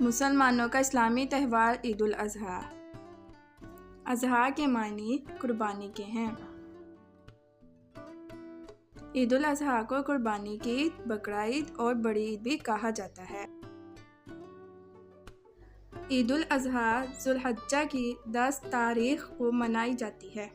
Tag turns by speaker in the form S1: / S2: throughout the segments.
S1: मुसलमानों का इस्लामी त्यौहार ईद उल अज़हा। अज़हा के मानी कुर्बानी के हैं। ईद उल अज़हा को कुर्बानी की ईद, बकरा ईद और बड़ी ईद भी कहा जाता है। ईद उल अज़हा ज़ुल्हिज्जा की 10 तारीख को मनाई जाती है।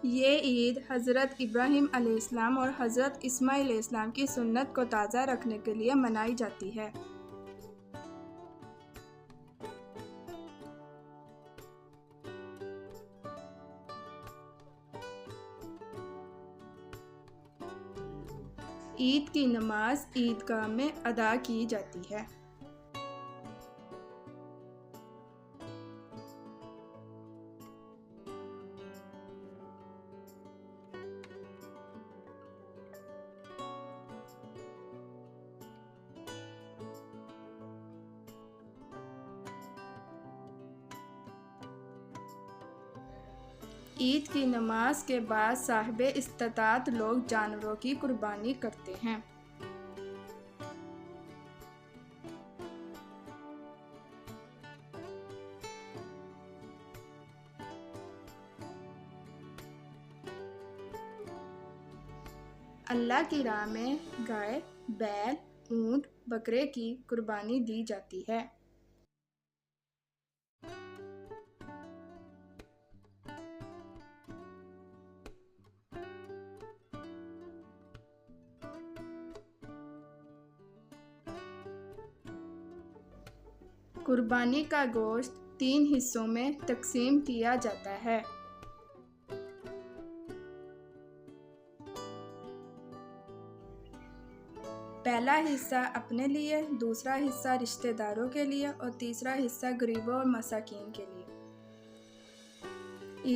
S1: ये ईद हज़रत इब्राहीम अलैहिस्सलाम और हज़रत इस्माईल अलैहिस्सलाम की सुन्नत को ताज़ा रखने के लिए मनाई जाती है। ईद की नमाज ईदगाह में अदा की जाती है। ईद की नमाज के बाद साहिबे इस्तात लोग जानवरों की कुर्बानी करते हैं। अल्लाह की राह में गाय, बैल, ऊंट, बकरे की कुर्बानी दी जाती है। कुर्बानी का गोश्त 3 हिस्सों में तकसीम किया जाता है। पहला हिस्सा अपने लिए, दूसरा हिस्सा रिश्तेदारों के लिए और तीसरा हिस्सा गरीबों और मसाकीन के लिए।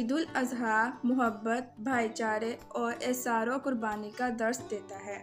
S1: ईद उल अज़हा मोहब्बत, भाईचारे और एसारो कुर्बानी का दर्स देता है।